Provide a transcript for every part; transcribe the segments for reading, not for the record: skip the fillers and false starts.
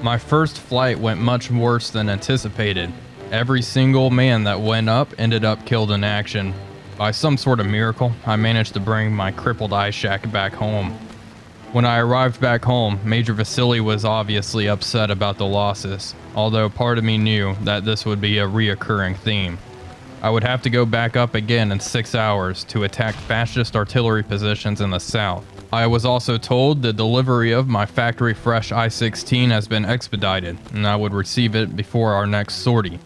My first flight went much worse than anticipated. Every single man that went up ended up killed in action. By some sort of miracle, I managed to bring my crippled ice shack back home. When I arrived back home, Major Vasily was obviously upset about the losses, although part of me knew that this would be a reoccurring theme. I would have to go back up again in 6 hours to attack fascist artillery positions in the south. I was also told the delivery of my factory fresh I-16 has been expedited, and I would receive it before our next sortie.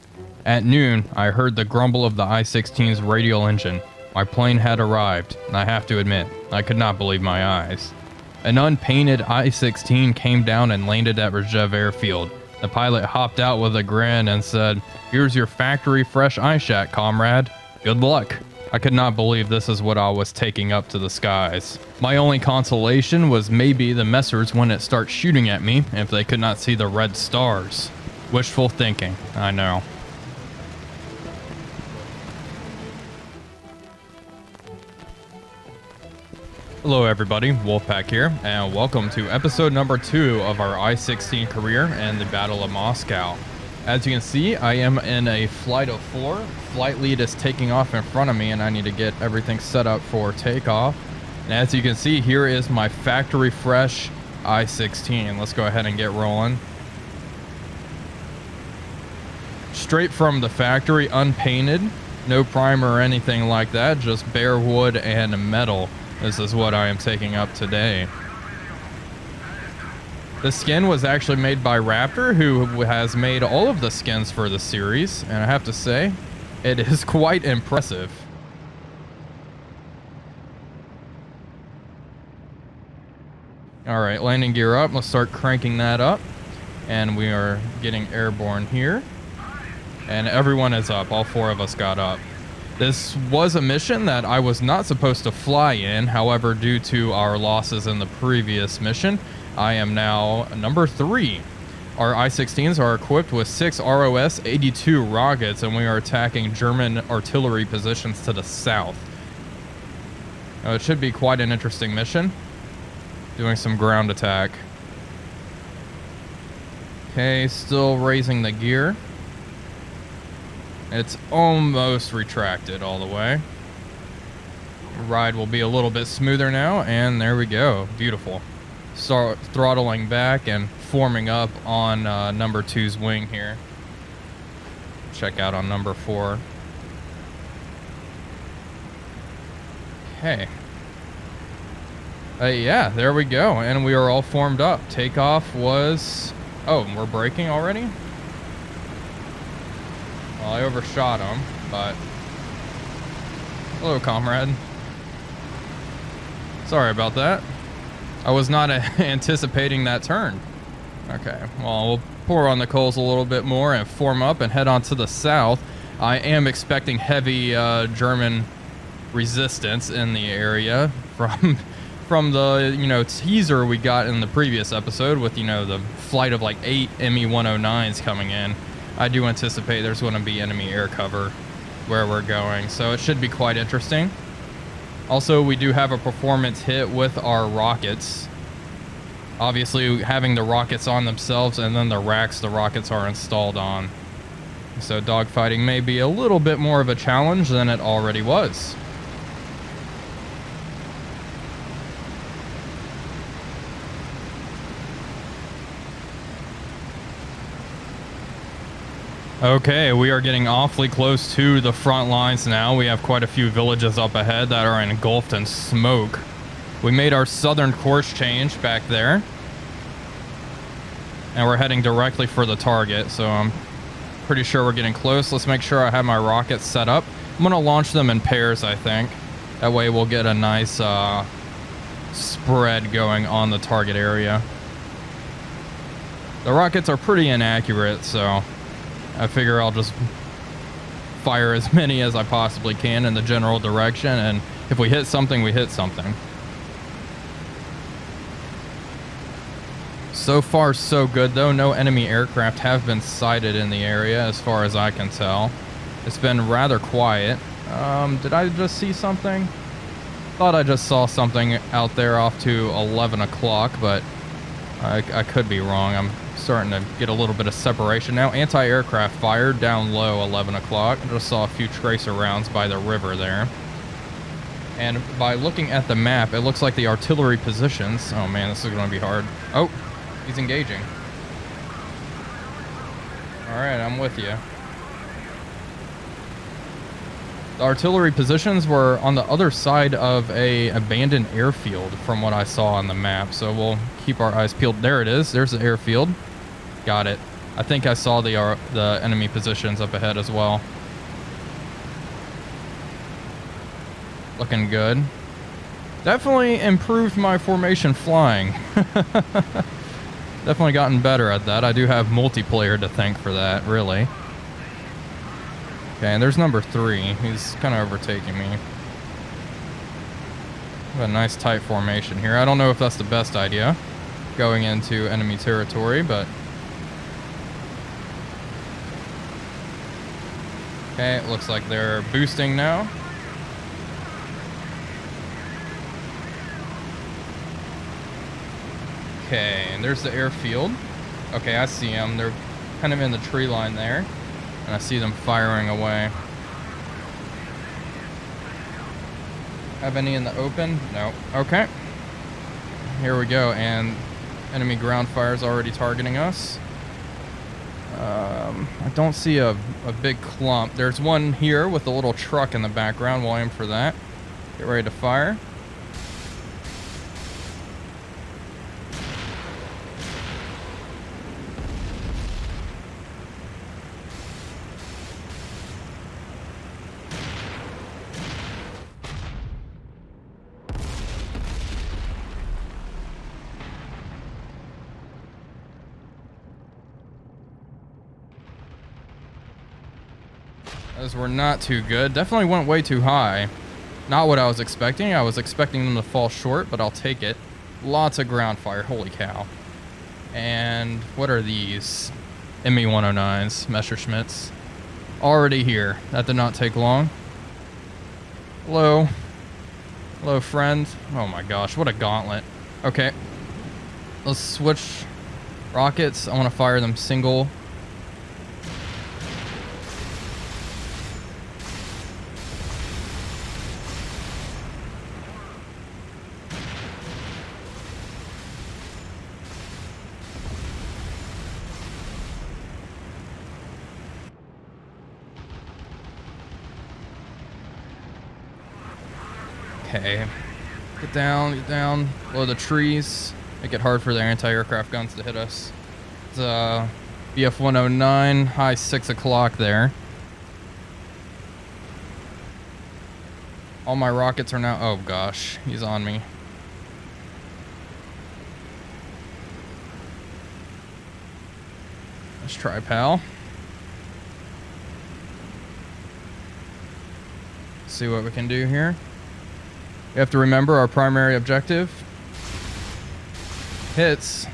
At noon, I heard the grumble of the I-16's radial engine. My plane had arrived, and I have to admit, I could not believe my eyes. An unpainted I-16 came down and landed at Rzhev Airfield. The pilot hopped out with a grin and said, "Here's your factory fresh ice shack, comrade. Good luck." I could not believe this is what I was taking up to the skies. My only consolation was maybe the messers wouldn't start shooting at me if they could not see the red stars. Wishful thinking, I know. Hello everybody, Wolfpack here, and welcome to episode number 2 of our I-16 career and the Battle of Moscow. As you can see, I am in a flight of 4. Flight lead is taking off in front of me and I need to get everything set up for takeoff. And as you can see, here is my factory fresh I-16. Let's go ahead and get rolling. Straight from the factory, unpainted, no primer or anything like that, just bare wood and metal. This is what I am taking up today. The skin was actually made by Raptor, who has made all of the skins for the series, and I have to say, it is quite impressive. Alright, landing gear up. Let's start cranking that up. And we are getting airborne here. And everyone is up. All 4 of us got up. This was a mission that I was not supposed to fly in. However, due to our losses in the previous mission, I am now number 3. Our I-16s are equipped with 6 ROS-82 rockets, and we are attacking German artillery positions to the south. Now, it should be quite an interesting mission. Doing some ground attack. Okay, still raising the gear. It's almost retracted all the way. Ride will be a little bit smoother now, and there we go. Beautiful. Start throttling back and forming up on number 2's wing here. Check out on number 4. Okay. Yeah, there we go, and we are all formed up. Takeoff was... Oh, we're braking already? Well, I overshot him, but... Hello, comrade. Sorry about that. I was not anticipating that turn. Okay, well, we'll pour on the coals a little bit more and form up and head on to the south. I am expecting heavy German resistance in the area from the, teaser we got in the previous episode with, the flight of like 8 Me-109s coming in. I do anticipate there's going to be enemy air cover where we're going, so it should be quite interesting. Also, we do have a performance hit with our rockets. Obviously, having the rockets on themselves and then the racks the rockets are installed on. So dogfighting may be a little bit more of a challenge than it already was. Okay, we are getting awfully close to the front lines now. We have quite a few villages up ahead that are engulfed in smoke. We made our southern course change back there. And we're heading directly for the target, so I'm pretty sure we're getting close. Let's make sure I have my rockets set up. I'm going to launch them in pairs, I think. That way we'll get a nice spread going on the target area. The rockets are pretty inaccurate, so... I figure I'll just fire as many as I possibly can in the general direction, and if we hit something, we hit something. So far, so good, though. No enemy aircraft have been sighted in the area, as far as I can tell. It's been rather quiet. Did I just see something? Thought I just saw something out there off to 11 o'clock, but I could be wrong. I'm starting to get a little bit of separation now. Anti-aircraft fire down low, 11 o'clock. I just saw a few tracer rounds by the river there. And by looking at the map, it looks like the artillery positions... Oh man, this is going to be hard. Oh, he's engaging. Alright, I'm with you. The artillery positions were on the other side of a abandoned airfield from what I saw on the map, so we'll keep our eyes peeled. There it is. There's the airfield. Got it. I think I saw the enemy positions up ahead as well. Looking good. Definitely improved my formation flying. Definitely gotten better at that. I do have multiplayer to thank for that, really. Okay, and there's number 3. He's kind of overtaking me. Have a nice tight formation here. I don't know if that's the best idea, going into enemy territory, but... Okay, it looks like they're boosting now. Okay, and there's the airfield. Okay, I see them. They're kind of in the tree line there. And I see them firing away. Have any in the open? No. Okay. Here we go. And enemy ground fire is already targeting us. I don't see a big clump. There's one here with a little truck in the background. We'll aim for that. Get ready to fire. Those were not too good. Definitely went way too high. Not what I was expecting. I was expecting them to fall short, but I'll take it. Lots of ground fire. Holy cow. And what are these? ME-109s, Messerschmitts. Already here. That did not take long. Hello. Hello, friend. Oh my gosh, what a gauntlet. Okay. Let's switch rockets. I want to fire them single. Okay, get down, below the trees. Make it hard for their anti-aircraft guns to hit us. It's BF-109, high 6 o'clock there. All my rockets are now, oh gosh, he's on me. Let's try, pal. See what we can do here. We have to remember our primary objective. Hits.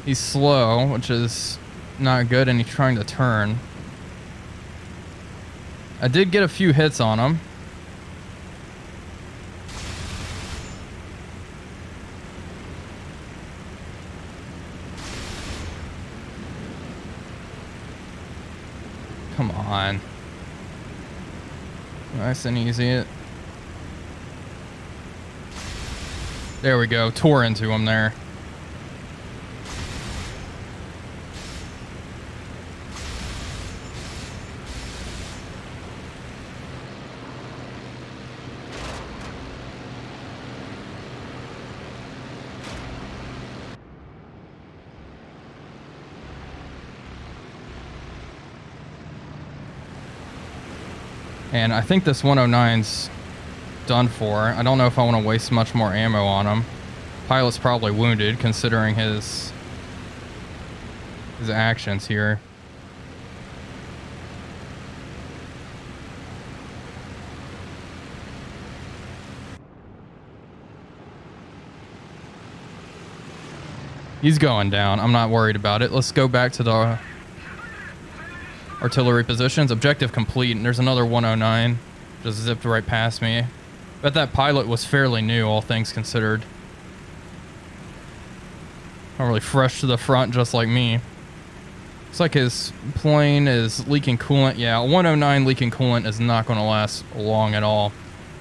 He's slow, which is not good, and he's trying to turn. I did get a few hits on him. Come on. Nice and easy. There we go. Tore into him there. And I think this 109's done for. I don't know if I want to waste much more ammo on him. Pilot's probably wounded considering his actions here. He's going down. I'm not worried about it. Let's go back to the artillery positions. Objective complete. And there's another 109. Just zipped right past me. Bet that pilot was fairly new, all things considered. Probably fresh to the front, just like me. Looks like his plane is leaking coolant. Yeah, 109 leaking coolant is not going to last long at all.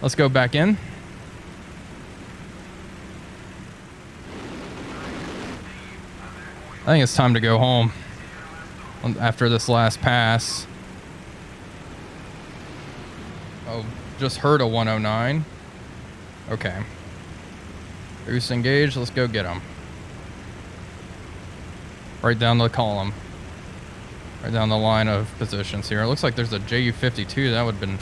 Let's go back in. I think it's time to go home after this last pass. Oh, just heard a 109. Okay. Boost engaged. Let's go get him. Right down the column. Right down the line of positions here. It looks like there's a Ju-52. That would have been...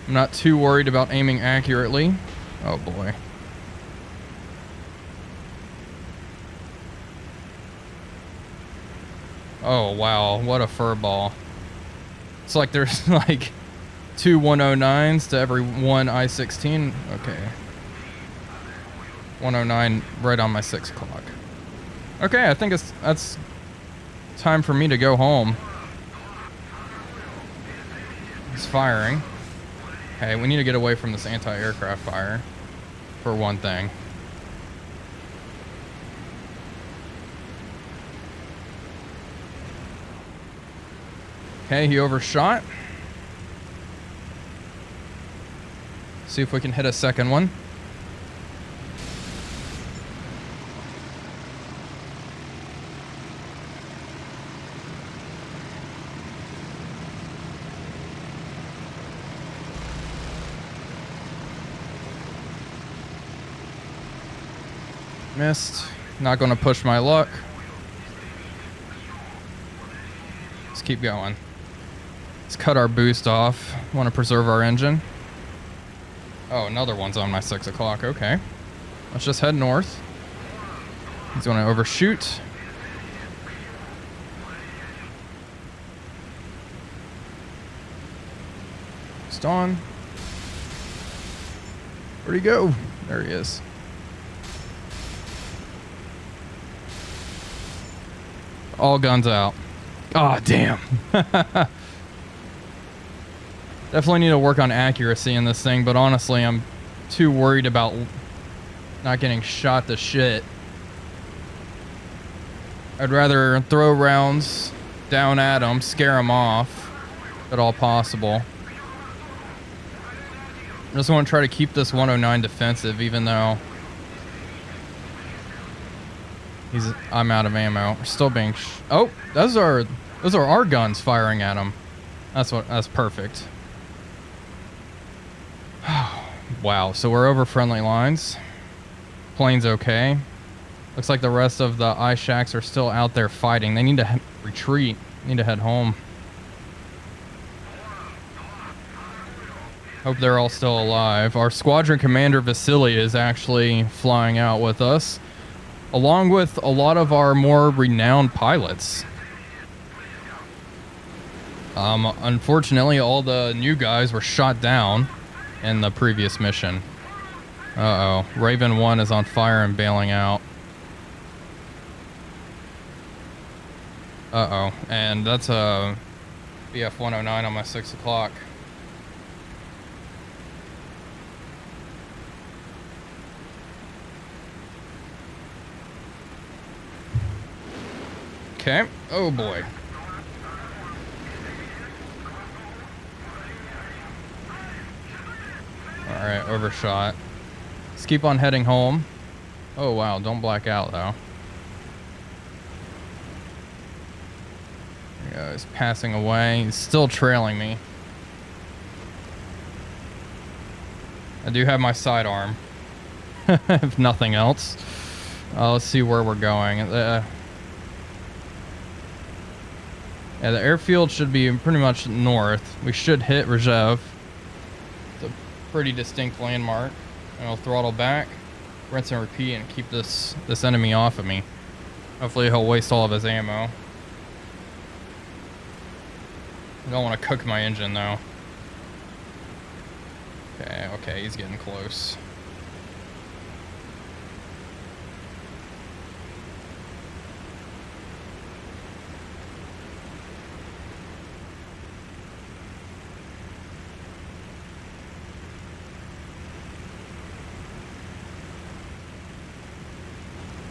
I'm not too worried about aiming accurately. Oh boy. Oh wow, what a furball. It's like there's like 2 109s to every one I-16. Okay. 109 right on my 6 o'clock. Okay, I think that's time for me to go home. It's firing. Okay, we need to get away from this anti-aircraft fire, for one thing. Okay, he overshot. See if we can hit a second one. Missed. Not going to push my luck. Let's keep going. Let's cut our boost off. Want to preserve our engine. Oh, another one's on my 6 o'clock. Okay. Let's just head north. He's going to overshoot. Just on. Where'd he go? There he is. All guns out. Oh, damn. Definitely need to work on accuracy in this thing, but honestly, I'm too worried about not getting shot to shit. I'd rather throw rounds down at them, scare them off, if at all possible. I just want to try to keep this 109 defensive, even though I'm out of ammo. We're still being oh, those are our guns firing at him. That's perfect. Wow, so we're over friendly lines. Plane's okay. Looks like the rest of the I-Shacks are still out there fighting. They need to retreat. Need to head home. Hope they're all still alive. Our squadron commander Vasily is actually flying out with us, along with a lot of our more renowned pilots. Unfortunately, all the new guys were shot down in the previous mission. Uh-oh. Raven 1 is on fire and bailing out. Uh-oh. And that's a BF 109 on my 6 o'clock. Okay. Oh boy. Alright, overshot. Let's keep on heading home. Oh wow, don't black out though. There he goes, he's passing away. He's still trailing me. I do have my sidearm. If nothing else. Let's see where we're going. Yeah, the airfield should be pretty much north. We should hit Rzhev. It's a pretty distinct landmark. And I'll throttle back, rinse and repeat, and keep this enemy off of me. Hopefully he'll waste all of his ammo. I don't want to cook my engine though. Okay, he's getting close.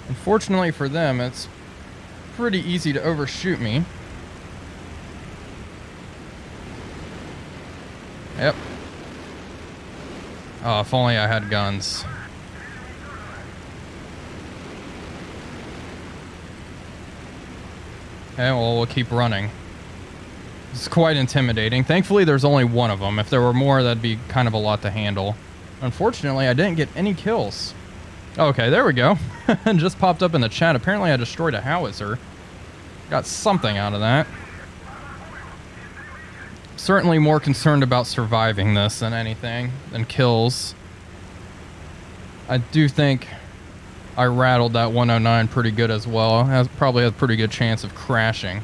Unfortunately for them, it's pretty easy to overshoot me. Yep. Oh, if only I had guns. Okay, well, we'll keep running. It's quite intimidating. Thankfully, there's only one of them. If there were more, that'd be kind of a lot to handle. Unfortunately, I didn't get any kills. Okay, there we go. Just popped up in the chat. Apparently, I destroyed a howitzer. Got something out of that. Certainly more concerned about surviving this than anything, than kills. I do think I rattled that 109 pretty good as well. Probably has a pretty good chance of crashing.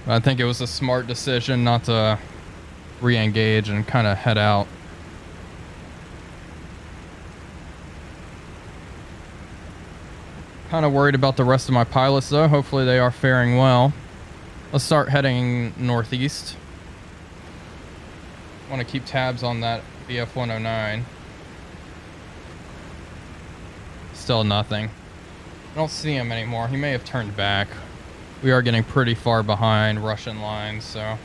I think it was a smart decision not to re-engage and kind of head out. Kind of worried about the rest of my pilots though. Hopefully they are faring well. Let's start heading northeast. Want to keep tabs on that BF 109. Still nothing. I don't see him anymore. He may have turned back. We are getting pretty far behind Russian lines, so.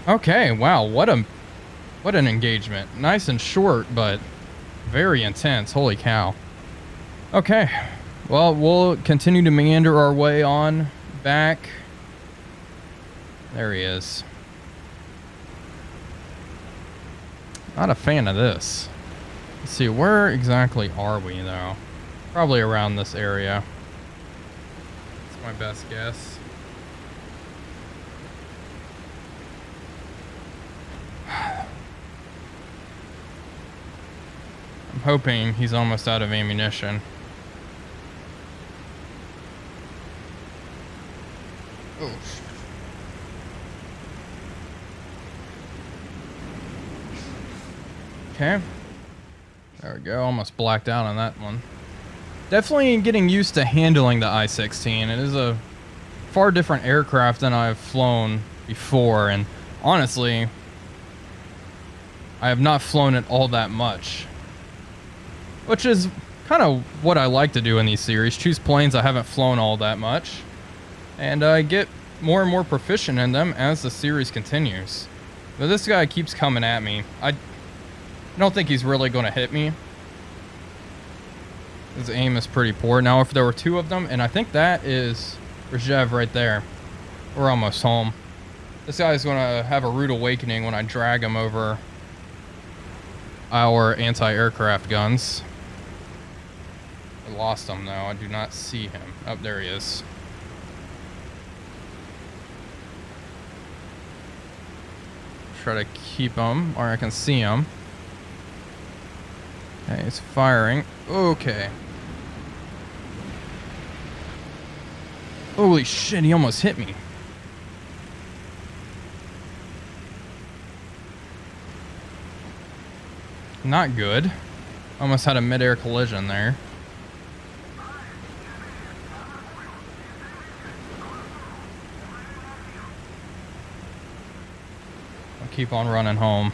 Okay, wow, what an engagement. Nice and short, but very intense. Holy cow. Okay. Well, we'll continue to meander our way on back. There he is. Not a fan of this. Let's see, where exactly are we, though? Probably around this area. That's my best guess. I'm hoping he's almost out of ammunition. Oh, shit. Okay. There we go. Almost blacked out on that one. Definitely getting used to handling the I-16. It is a far different aircraft than I've flown before, and honestly, I have not flown it all that much. Which is kind of what I like to do in these series. Choose planes I haven't flown all that much. And I get more and more proficient in them as the series continues. But this guy keeps coming at me. I don't think he's really going to hit me. His aim is pretty poor. Now, if there were two of them, and I think that is Rzhev right there. We're almost home. This guy's going to have a rude awakening when I drag him over our anti-aircraft guns. I lost him, though. I do not see him. Oh, there he is. Try to keep him, or I can see him. Okay, he's firing. Okay. Holy shit, he almost hit me. Not good. Almost had a mid-air collision there. I'll keep on running home.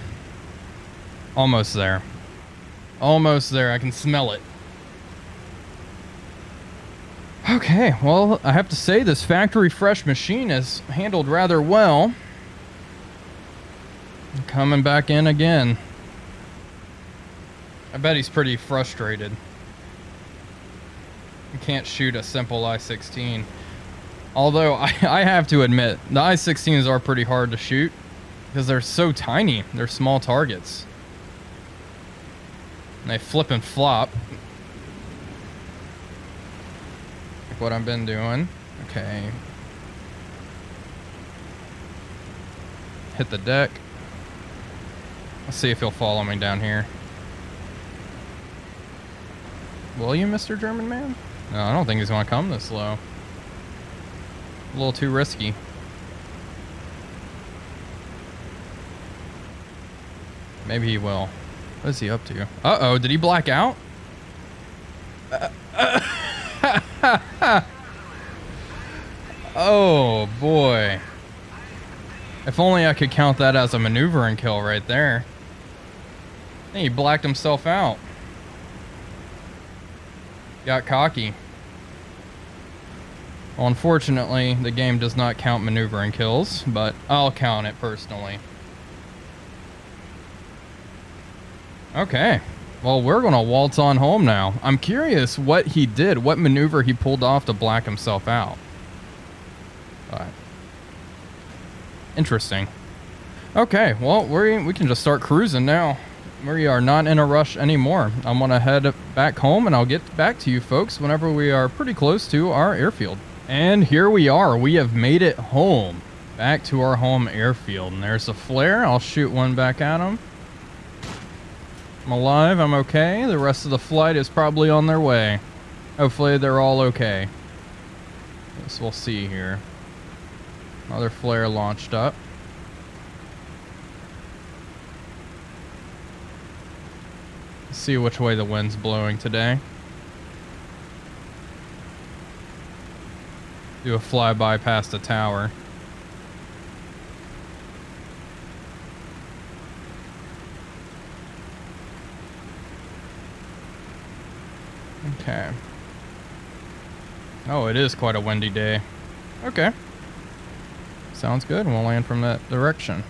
Almost there. Almost there. I can smell it. Okay, well, I have to say this factory fresh machine is handled rather well. Coming back in again. I bet he's pretty frustrated. You can't shoot a simple I-16. Although, I have to admit, the I-16s are pretty hard to shoot because they're so tiny. They're small targets. And they flip and flop. Like what I've been doing. Okay. Hit the deck. Let's see if he'll follow me down here. Will you, Mr. German man? No, I don't think he's going to come this low. A little too risky. Maybe he will. What is he up to? Uh-oh, did he black out? Oh, boy. If only I could count that as a maneuvering kill right there. He blacked himself out. Got cocky. Well, unfortunately, the game does not count maneuvering kills, but I'll count it personally. Okay. Well, we're going to waltz on home now. I'm curious what he did, what maneuver he pulled off to black himself out. But interesting. Okay, well, we can just start cruising now. We are not in a rush anymore. I'm going to head back home, and I'll get back to you folks whenever we are pretty close to our airfield. And here we are. We have made it home. Back to our home airfield. And there's a flare. I'll shoot one back at him. I'm alive. I'm okay. The rest of the flight is probably on their way. Hopefully they're all okay. Guess we'll see here. Another flare launched up. Let's see which way the wind's blowing today. Do a flyby past the tower. Okay. Oh, it is quite a windy day. Okay. Sounds good. We'll land from that direction.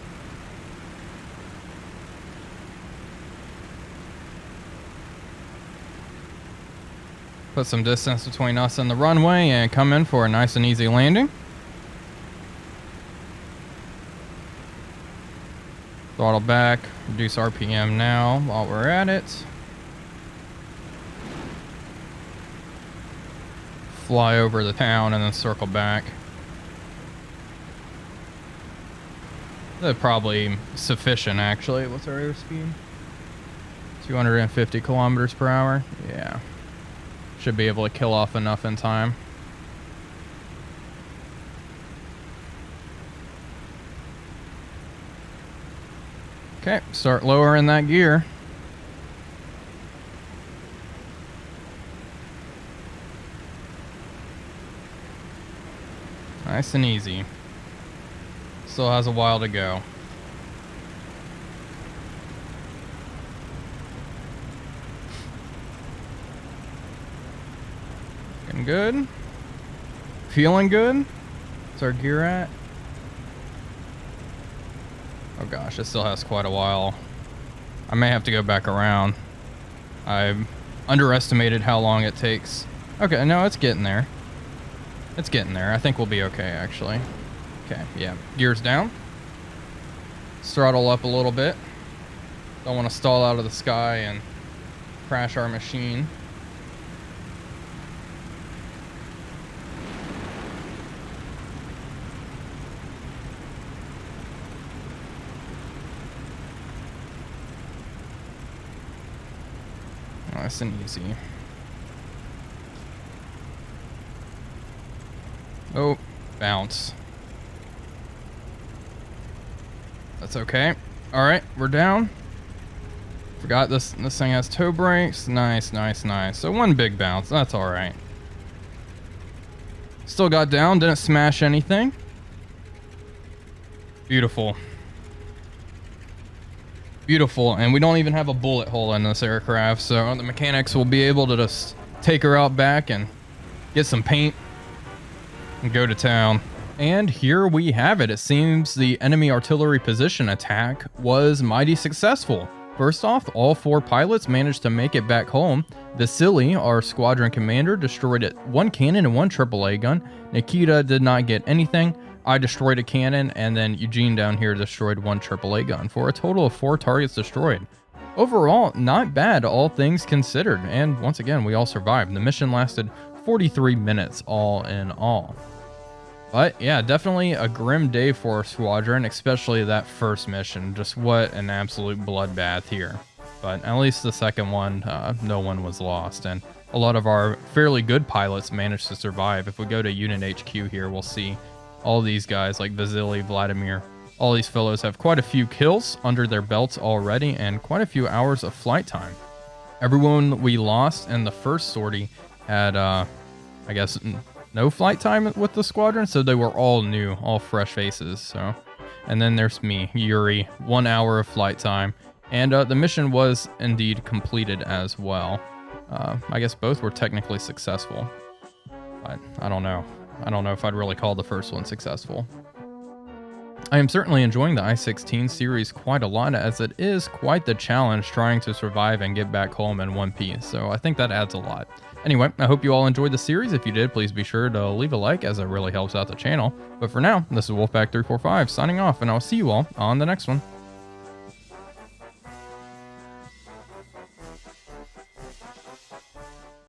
Put some distance between us and the runway and come in for a nice and easy landing. Throttle back, reduce RPM now while we're at it. Fly over the town and then circle back. That's probably sufficient actually. What's our airspeed? 250 kilometers per hour. Yeah. Should be able to kill off enough in time. Okay, start lowering that gear. Nice and easy. Still has a while to go. Getting good. Feeling good. What's our gear at? Oh gosh, it still has quite a while. I may have to go back around. I underestimated how long it takes. Okay, no, it's getting there. It's getting there. I think we'll be okay, actually. Okay, yeah. Gears down. Throttle up a little bit. Don't want to stall out of the sky and crash our machine. Nice and easy. Oh, bounce. That's okay. All right, we're down. Forgot this thing has toe brakes. Nice, nice, nice. So one big bounce. That's all right. Still got down. Didn't smash anything. Beautiful. Beautiful, and we don't even have a bullet hole in this aircraft, so the mechanics will be able to just take her out back and get some paint and go to town. And here we have it. It seems the enemy artillery position attack was mighty successful. First off, all 4 pilots managed to make it back home. Vasily, our squadron commander, destroyed it 1 cannon and 1 AAA gun. Nikita did not get anything. I destroyed a cannon, and then Eugene down here destroyed 1 AAA gun for a total of 4 targets destroyed. Overall, not bad, all things considered. And once again, we all survived. The mission lasted 43 minutes all in all. But yeah, definitely a grim day for our squadron, especially that first mission. Just what an absolute bloodbath here. But at least the second one, no one was lost. And a lot of our fairly good pilots managed to survive. If we go to Unit HQ here, we'll see all these guys like Vasily, Vladimir, all these fellows have quite a few kills under their belts already and quite a few hours of flight time. Everyone we lost in the first sortie had, I guess, no flight time with the squadron, so they were all new, all fresh faces. So, and then there's me, Yuri, 1 hour of flight time, And the mission was indeed completed as well. I guess both were technically successful. But I don't know. I don't know if I'd really call the first one successful. I am certainly enjoying the I-16 series quite a lot, as it is quite the challenge trying to survive and get back home in one piece, so I think that adds a lot. Anyway, I hope you all enjoyed the series. If you did, please be sure to leave a like, as it really helps out the channel. But for now, this is Wolfpack345 signing off, and I'll see you all on the next one.